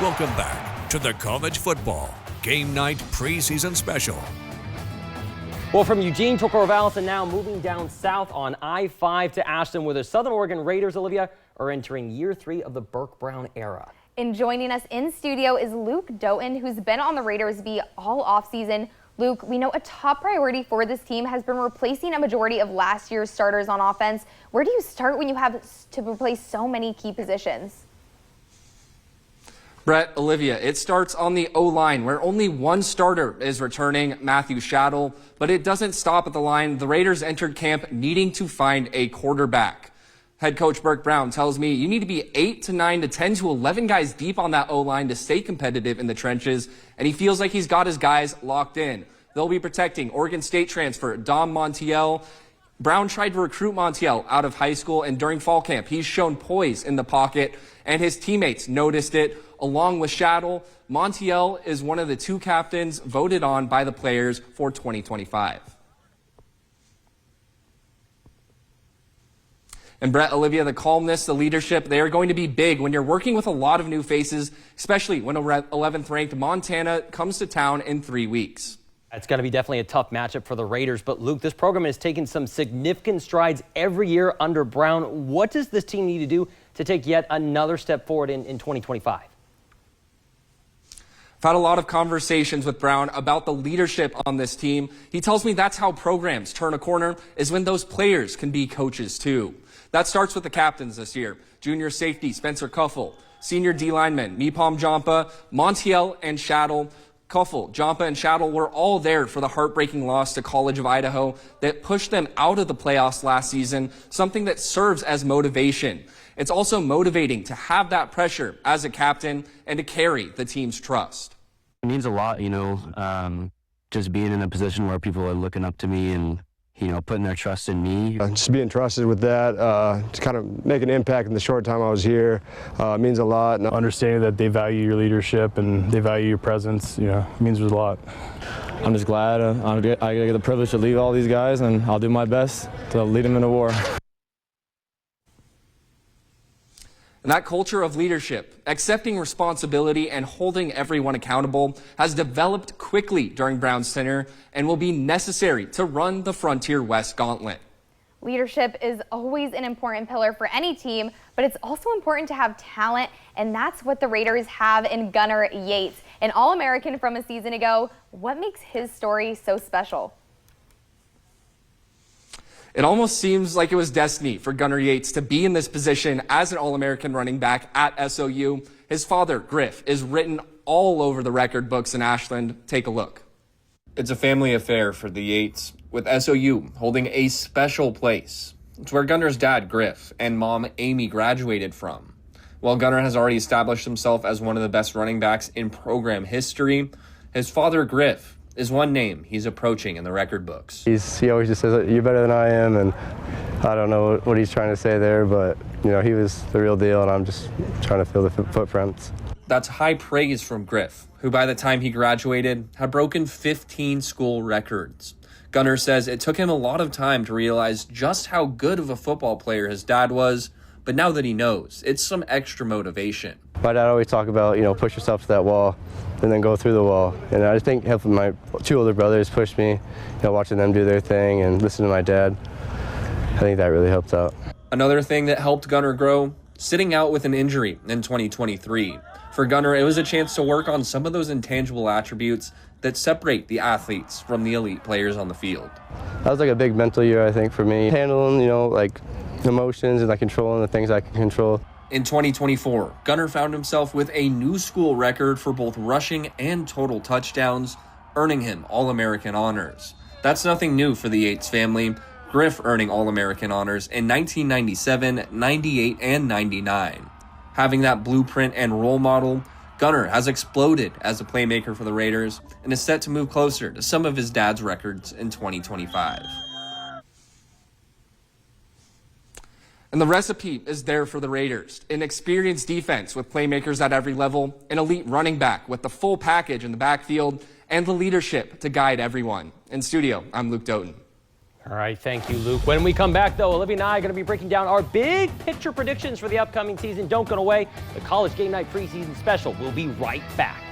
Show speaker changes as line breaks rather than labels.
Welcome back to the College Football Game Night Preseason Special.
Well, from Eugene to Corvallis and now moving down south on I-5 to Ashton, where the Southern Oregon Raiders, Olivia, are entering year 3 of the Burke-Brown era.
And joining us in studio is Luke Doten, who's been on the Raiders beat all offseason. Luke, we know a top priority for this team has been replacing a majority of last year's starters on offense. Where do you start when you have to replace so many key positions?
Brett, Olivia, it starts on the O-line, where only one starter is returning, Matthew Shaddle, but it doesn't stop at the line. The Raiders entered camp needing to find a quarterback. Head coach Burke-Brown tells me you need to be 8 to 9 to 10 to 11 guys deep on that O-line to stay competitive in the trenches, and he feels like he's got his guys locked in. They'll be protecting Oregon State transfer Dom Montiel. Brown tried to recruit Montiel out of high school, and during fall camp, he's shown poise in the pocket, and his teammates noticed it. Along with Shaddle, Montiel is one of the 2 captains voted on by the players for 2025. And Brett, Olivia, the calmness, the leadership, they are going to be big when you're working with a lot of new faces, especially when 11th ranked Montana comes to town in 3 weeks.
It's going to be definitely a tough matchup for the Raiders. But, Luke, this program has taken some significant strides every year under Brown. What does this team need to do to take yet another step forward in 2025?
I've had a lot of conversations with Brown about the leadership on this team. He tells me that's how programs turn a corner, is when those players can be coaches too. That starts with the captains this year. Junior safety Spencer Cuffle, senior D linemen Mipom Jampa, Montiel, and Shaddle. Cuffle, Jampa, and Shaddle were all there for the heartbreaking loss to College of Idaho that pushed them out of the playoffs last season, something that serves as motivation. It's also motivating to have that pressure as a captain and to carry the team's trust.
It means a lot, just being in a position where people are looking up to me and, putting their trust in me.
Just being trusted with that, to kind of make an impact in the short time I was here, means a lot. And
understanding that they value your leadership and they value your presence, means a lot.
I'm just glad I get the privilege to lead all these guys, and I'll do my best to lead them in a war.
And that culture of leadership, accepting responsibility and holding everyone accountable has developed quickly during Brown's tenure and will be necessary to run the Frontier West gauntlet.
Leadership is always an important pillar for any team, but it's also important to have talent, and that's what the Raiders have in Gunnar Yates, an All-American from a season ago. What makes his story so special?
It almost seems like it was destiny for Gunnar Yates to be in this position as an All-American running back at SOU. His father, Griff, is written all over the record books in Ashland. Take a look. It's a family affair for the Yates, with SOU holding a special place. It's where Gunnar's dad, Griff, and mom, Amy, graduated from. While Gunnar has already established himself as one of the best running backs in program history, his father, Griff, is one name he's approaching in the record books.
he always just says, "You're better than I am," and I don't know what he's trying to say there, but he was the real deal, and I'm just trying to fill the footprints.
That's high praise from Griff, who by the time he graduated had broken 15 school records. Gunnar says it took him a lot of time to realize just how good of a football player his dad was, but now that he knows, it's some extra motivation.
My dad always talked about, push yourself to that wall and then go through the wall. And I think helping my 2 older brothers push me, watching them do their thing and listening to my dad, I think that really helped out.
Another thing that helped Gunnar grow, sitting out with an injury in 2023. For Gunnar, it was a chance to work on some of those intangible attributes that separate the athletes from the elite players on the field.
That was like a big mental year, I think, for me. Handling, emotions and controlling the things I can control.
In 2024, Gunnar found himself with a new school record for both rushing and total touchdowns, earning him All-American honors. That's nothing new for the Yates family, Griff earning All-American honors in 1997, 98, and 99. Having that blueprint and role model, Gunnar has exploded as a playmaker for the Raiders and is set to move closer to some of his dad's records in 2025. And the recipe is there for the Raiders. An experienced defense with playmakers at every level, an elite running back with the full package in the backfield, and the leadership to guide everyone. In studio, I'm Luke Doten.
All right, thank you, Luke. When we come back, though, Olivia and I are going to be breaking down our big picture predictions for the upcoming season. Don't go away. The College Game Night preseason special will be right back.